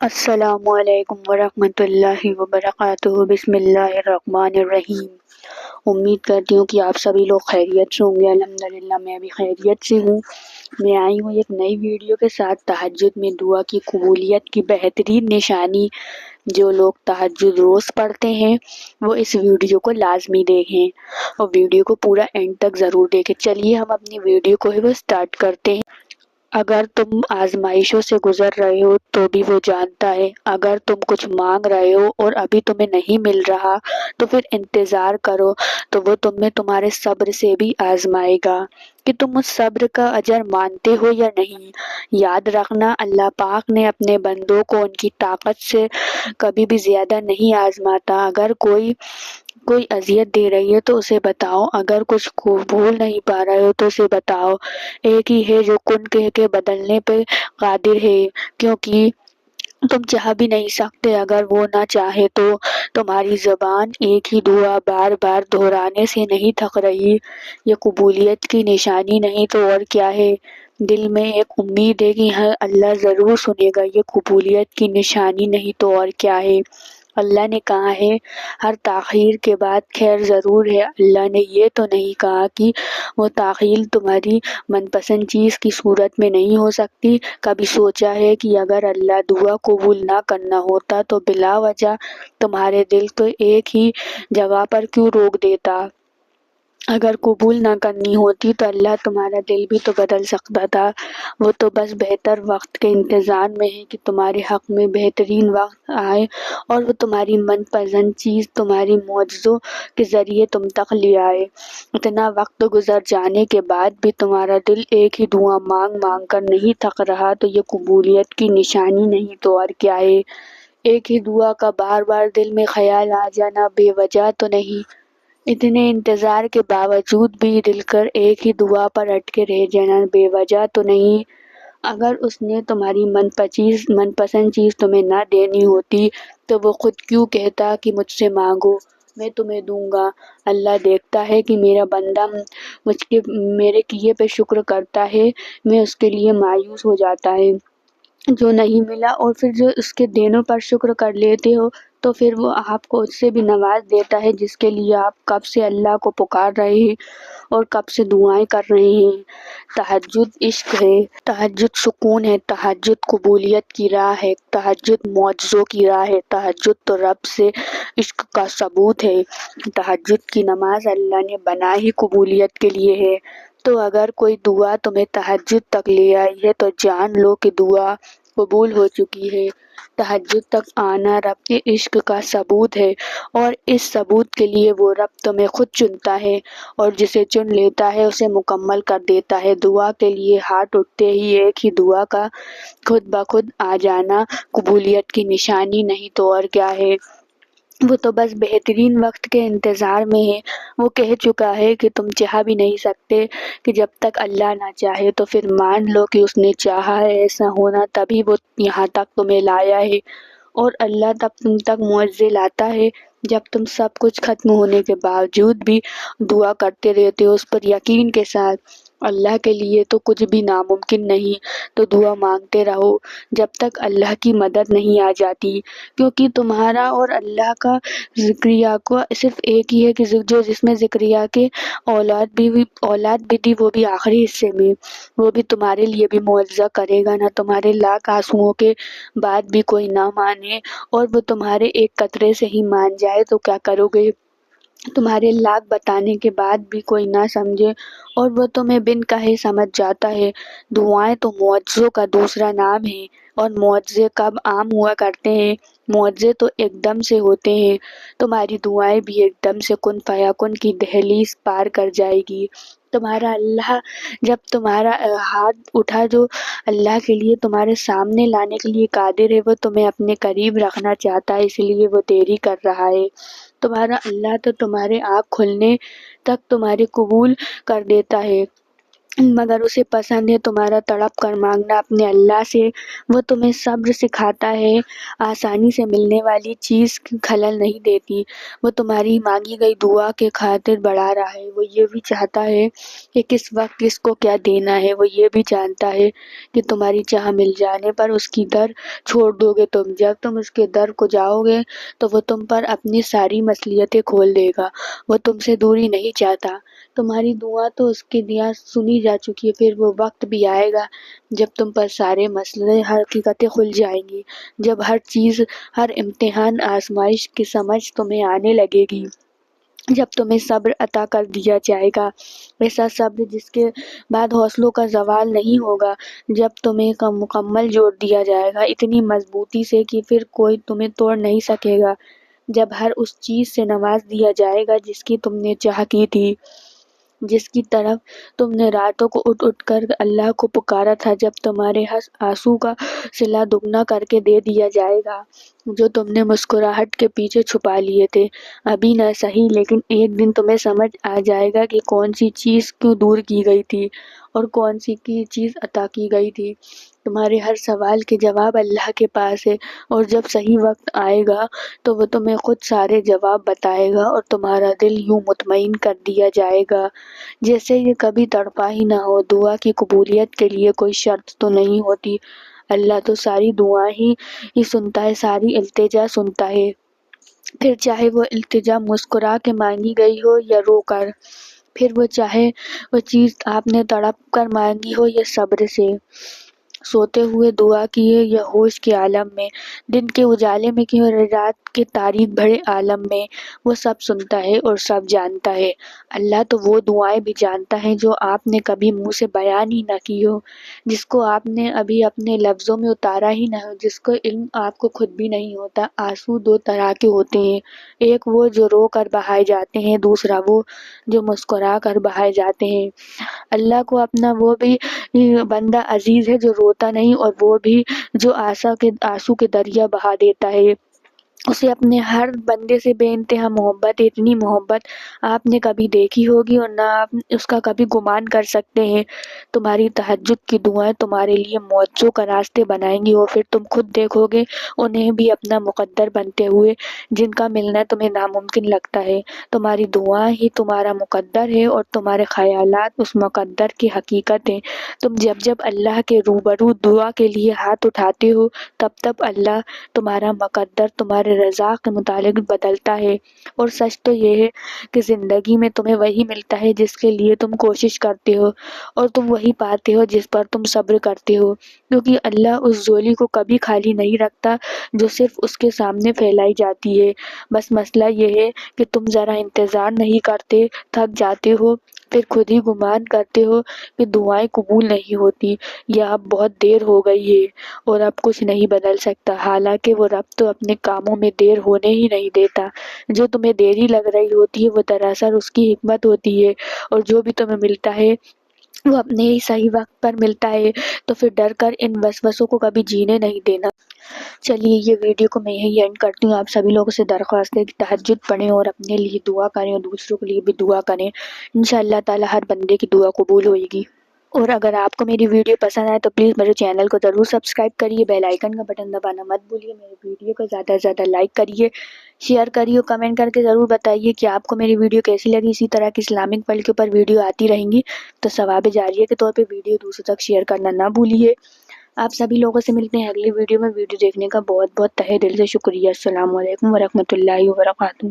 السلام علیکم ورحمۃ اللہ وبرکاتہ۔ بسم اللہ الرحمن الرحیم۔ امید کرتی ہوں کہ آپ سبھی لوگ خیریت سے ہوں گے۔ الحمدللہ میں بھی خیریت سے ہوں۔ میں آئی ہوں ایک نئی ویڈیو کے ساتھ۔ تہجد میں دعا کی قبولیت کی بہترین نشانی۔ جو لوگ تہجد روز پڑھتے ہیں وہ اس ویڈیو کو لازمی دیکھیں اور ویڈیو کو پورا اینڈ تک ضرور دیکھیں۔ چلیے ہم اپنی ویڈیو کو سٹارٹ کرتے ہیں۔ اگر تم آزمائشوں سے گزر رہے ہو تو بھی وہ جانتا ہے۔ اگر تم کچھ مانگ رہے ہو اور ابھی تمہیں نہیں مل رہا تو پھر انتظار کرو تو وہ تمہیں تمہارے صبر سے بھی آزمائے گا کہ تم اس صبر کا اجر مانتے ہو یا نہیں۔ یاد رکھنا، اللہ پاک نے اپنے بندوں کو ان کی طاقت سے کبھی بھی زیادہ نہیں آزماتا۔ اگر کوئی اذیت دے رہی ہے تو اسے بتاؤ، اگر کچھ کو بھول نہیں پا رہے ہو تو اسے بتاؤ۔ ایک ہی ہے جو کن کہہ کے بدلنے پہ قادر ہے، کیونکہ تم چاہ بھی نہیں سکتے اگر وہ نہ چاہے تو۔ تمہاری زبان ایک ہی دعا بار بار دہرانے سے نہیں تھک رہی۔ یہ قبولیت کی نشانی نہیں تو اور کیا ہے؟ دل میں ایک امید ہے کہ ہاں اللہ ضرور سنے گا۔ یہ قبولیت کی نشانی نہیں تو اور کیا ہے؟ اللہ نے کہا ہے ہر تاخیر کے بعد خیر ضرور ہے۔ اللہ نے یہ تو نہیں کہا کہ وہ تاخیر تمہاری من پسند چیز کی صورت میں نہیں ہو سکتی۔ کبھی سوچا ہے کہ اگر اللہ دعا قبول نہ کرنا ہوتا تو بلا وجہ تمہارے دل کو ایک ہی جگہ پر کیوں روک دیتا؟ اگر قبول نہ کرنی ہوتی تو اللہ تمہارا دل بھی تو بدل سکتا تھا۔ وہ تو بس بہتر وقت کے انتظار میں ہے کہ تمہارے حق میں بہترین وقت آئے اور وہ تمہاری من پسند چیز تمہاری معجزوں کے ذریعے تم تک لے آئے۔ اتنا وقت گزر جانے کے بعد بھی تمہارا دل ایک ہی دعا مانگ مانگ کر نہیں تھک رہا تو یہ قبولیت کی نشانی نہیں تو اور کیا ہے؟ ایک ہی دعا کا بار بار دل میں خیال آ جانا بے وجہ تو نہیں۔ اتنے انتظار کے باوجود بھی دل کر ایک ہی دعا پر اٹکے رہ جانا بے وجہ تو نہیں۔ اگر اس نے تمہاری من پسند چیز تمہیں نہ دینی ہوتی تو وہ خود کیوں کہتا کہ مجھ سے مانگو، میں تمہیں دوں گا۔ اللہ دیکھتا ہے کہ میرا بندہ میرے کیے پہ شکر کرتا ہے، میں اس کے لیے مایوس ہو جاتا ہے جو نہیں ملا، اور پھر جو اس کے دینوں پر شکر کر لیتے ہو تو پھر وہ آپ کو اس سے بھی نواز دیتا ہے جس کے لیے آپ کب سے اللہ کو پکار رہے ہیں اور کب سے دعائیں کر رہے ہیں۔ تہجد عشق ہے، تہجد سکون ہے، تہجد قبولیت کی راہ ہے، تہجد معجزوں کی راہ ہے، تہجد تو رب سے عشق کا ثبوت ہے۔ تہجد کی نماز اللہ نے بنائی ہی قبولیت کے لیے ہے۔ تو اگر کوئی دعا تمہیں تہجد تک لے آئی ہے تو جان لو کہ دعا قبول ہو چکی ہے۔ تہجد تک آنا رب کے عشق کا ثبوت ہے، اور اس ثبوت کے لیے وہ رب تمہیں خود چنتا ہے اور جسے چن لیتا ہے اسے مکمل کر دیتا ہے۔ دعا کے لیے ہاتھ اٹھتے ہی ایک ہی دعا کا خود بخود آ جانا قبولیت کی نشانی نہیں تو اور کیا ہے؟ وہ تو بس بہترین وقت کے انتظار میں ہے۔ وہ کہہ چکا ہے کہ تم چاہ بھی نہیں سکتے کہ جب تک اللہ نہ چاہے، تو پھر مان لو کہ اس نے چاہا ہے ایسا ہونا تبھی وہ یہاں تک تمہیں لایا ہے، اور اللہ تب تم تک معجزے لاتا ہے جب تم سب کچھ ختم ہونے کے باوجود بھی دعا کرتے رہتے ہو اس پر یقین کے ساتھ۔ اللہ کے لیے تو کچھ بھی ناممکن نہیں، تو دعا مانگتے رہو جب تک اللہ کی مدد نہیں آ جاتی، کیونکہ تمہارا اور اللہ کا ذکریہ کو صرف ایک ہی ہے کہ جو جس میں ذکریہ کے اولاد بھی دی، وہ بھی آخری حصے میں، وہ بھی تمہارے لیے بھی معجزہ کرے گا۔ نہ تمہارے لاکھ آنسوؤں کے بعد بھی کوئی نہ مانے، اور وہ تمہارے ایک قطرے سے ہی مان جائے تو کیا کرو گے؟ تمہارے لاکھ بتانے کے بعد بھی کوئی نہ سمجھے اور وہ تمہیں بن کہے سمجھ جاتا ہے۔ دعائیں تو معجزوں کا دوسرا نام ہے، اور معجزے کب عام ہوا کرتے ہیں؟ معجزے تو ایک دم سے ہوتے ہیں۔ تمہاری دعائیں بھی ایک دم سے کن فیکون کی دہلیز پار کر جائے گی۔ تمہارا اللہ جب تمہارا ہاتھ اٹھا جو اللہ کے لیے تمہارے سامنے لانے کے لیے قادر ہے، وہ تمہیں اپنے قریب رکھنا چاہتا ہے، اس لیے وہ دیری کر رہا ہے۔ تمہارا اللہ تو تمہارے آنکھ کھلنے تک تمہاری قبول کر دیتا ہے۔ مگر اسے پسند ہے تمہارا تڑپ کر مانگنا اپنے اللہ سے۔ وہ تمہیں صبر سکھاتا ہے، آسانی سے ملنے والی چیز خلل نہیں دیتی۔ وہ تمہاری مانگی گئی دعا کے خاطر بڑھا رہا ہے۔ وہ یہ بھی چاہتا ہے کہ کس وقت کس کو کیا دینا ہے۔ وہ یہ بھی جانتا ہے کہ تمہاری چاہ مل جانے پر اس کی در چھوڑ دو گے تم۔ جب تم اس کے در کو جاؤ گے تو وہ تم پر اپنی ساری مصلحتیں کھول دے گا۔ وہ تم سے دوری نہیں چاہتا۔ تمہاری دعا تو اس کے لیے سنی جا چکی ہے، پھر وہ وقت بھی آئے گا جب تم پر سارے مسئلے حقیقتیں کھل جائیں گی، جب ہر چیز، ہر امتحان آزمائش کی سمجھ تمہیں آنے لگے گی، جب تمہیں صبر عطا کر دیا جائے گا، ایسا صبر جس کے بعد حوصلوں کا زوال نہیں ہوگا، جب تمہیں مکمل جوڑ دیا جائے گا اتنی مضبوطی سے کہ پھر کوئی تمہیں توڑ نہیں سکے گا، جب ہر اس چیز سے نواز دیا جائے گا جس کی تم نے چاہ کی تھی، جس کی طرف تم نے راتوں کو اٹھ اٹھ کر اللہ کو پکارا تھا، جب تمہارے آنسو کا صلہ دگنا کر کے دے دیا جائے گا، جو تم نے مسکراہٹ کے پیچھے چھپا لیے تھے۔ ابھی نہ صحیح لیکن ایک دن تمہیں سمجھ آ جائے گا کہ کون سی چیز کیوں دور کی گئی تھی اور کون سی کی چیز عطا کی گئی تھی۔ تمہارے ہر سوال کے جواب اللہ کے پاس ہے، اور جب صحیح وقت آئے گا تو وہ تمہیں خود سارے جواب بتائے گا اور تمہارا دل یوں مطمئن کر دیا جائے گا جیسے یہ کبھی تڑپا ہی نہ ہو۔ دعا کی قبولیت کے لیے کوئی شرط تو نہیں ہوتی، اللہ تو ساری دعائیں ہی سنتا ہے، ساری التجا سنتا ہے، پھر چاہے وہ التجا مسکرا کے مانگی گئی ہو یا رو کر، پھر وہ چاہے وہ چیز آپ نے تڑپ کر مانگی ہو یا صبر سے، سوتے ہوئے دعا کیے یا ہوش کے عالم میں، دن کے اجالے میں کہ رات کے تاریک بھرے عالم میں، وہ سب سنتا ہے اور سب جانتا ہے۔ اللہ تو وہ دعائیں بھی جانتا ہے جو آپ نے کبھی منہ سے بیان ہی نہ کی ہو، جس کو آپ نے ابھی اپنے لفظوں میں اتارا ہی نہ ہو، جس کو علم آپ کو خود بھی نہیں ہوتا۔ آنسو دو طرح کے ہوتے ہیں، ایک وہ جو رو کر بہائے جاتے ہیں، دوسرا وہ جو مسکرا کر بہائے جاتے ہیں۔ اللہ کو اپنا وہ بھی بندہ عزیز ہے جو روتا نہیں، اور وہ بھی جو آنسو کے دریا بہا دیتا ہے۔ اسے اپنے ہر بندے سے بے انتہا محبت ہے، اتنی محبت آپ نے کبھی دیکھی ہوگی اور نہ آپ اس کا کبھی گمان کر سکتے ہیں۔ تمہاری تہجد کی دعائیں تمہارے لیے معجزوں کا راستے بنائیں گی، اور پھر تم خود دیکھو گے انہیں بھی اپنا مقدر بنتے ہوئے جن کا ملنا تمہیں ناممکن لگتا ہے۔ تمہاری دعائیں ہی تمہارا مقدر ہے اور تمہارے خیالات اس مقدر کی حقیقت ہیں۔ تم جب جب اللہ کے روبرو دعا کے لیے ہاتھ اٹھاتے ہو تب تب اللہ تمہارا مقدر تمہارے رضا کے مطابق بدلتا ہے، اور سچ تو یہ ہے کہ زندگی میں تمہیں وہی ملتا ہے جس کے لیے تم کوشش کرتے ہو، اور تم وہی پاتے ہو جس پر تم صبر کرتے ہو، کیونکہ اللہ اس جھولی کو کبھی خالی نہیں رکھتا جو صرف اس کے سامنے پھیلائی جاتی ہے۔ بس مسئلہ یہ ہے کہ تم ذرا انتظار نہیں کرتے، تھک جاتے ہو، پھر خود ہی گمان کرتے ہو کہ دعائیں قبول نہیں ہوتی یا اب بہت دیر ہو گئی ہے اور اب کچھ نہیں بدل سکتا، حالانکہ وہ رب تو اپنے کاموں میں دیر ہونے ہی نہیں دیتا۔ جو تمہیں دیری لگ رہی ہوتی ہے وہ دراصل اس کی حکمت ہوتی ہے، اور جو بھی تمہیں ملتا ہے وہ اپنے ہی صحیح وقت پر ملتا ہے، تو پھر ڈر کر ان وسوسوں کو کبھی جینے نہیں دینا۔ چلیے یہ ویڈیو کو میں یہیں اینڈ کرتی ہوں۔ آپ سبھی لوگوں سے درخواست ہے کہ تہجد پڑھیں اور اپنے لیے دعا کریں اور دوسروں کے لیے بھی دعا کریں، انشاءاللہ تعالی ہر بندے کی دعا قبول ہوئے گی۔ اور اگر آپ کو میری ویڈیو پسند آئے تو پلیز میرے چینل کو ضرور سبسکرائب کریے، بیل آئیکن کا بٹن دبانا مت بھولیے، میری ویڈیو کو زیادہ سے زیادہ لائک کریے، شیئر کریے، اور کمنٹ کر کے ضرور بتائیے کہ آپ کو میری ویڈیو کیسی لگی۔ اسی طرح کی اسلامک ورلڈ کے اوپر ویڈیو آتی رہیں گی تو ثواب جاریہ کے طور پہ ویڈیو دوسروں تک شیئر کرنا نہ بھولیے۔ آپ سبھی لوگوں سے ملتے ہیں اگلی ویڈیو میں۔ ویڈیو دیکھنے کا بہت بہت تہہ دل سے شکریہ۔ السلام علیکم ورحمۃ اللہ وبرکاتہ۔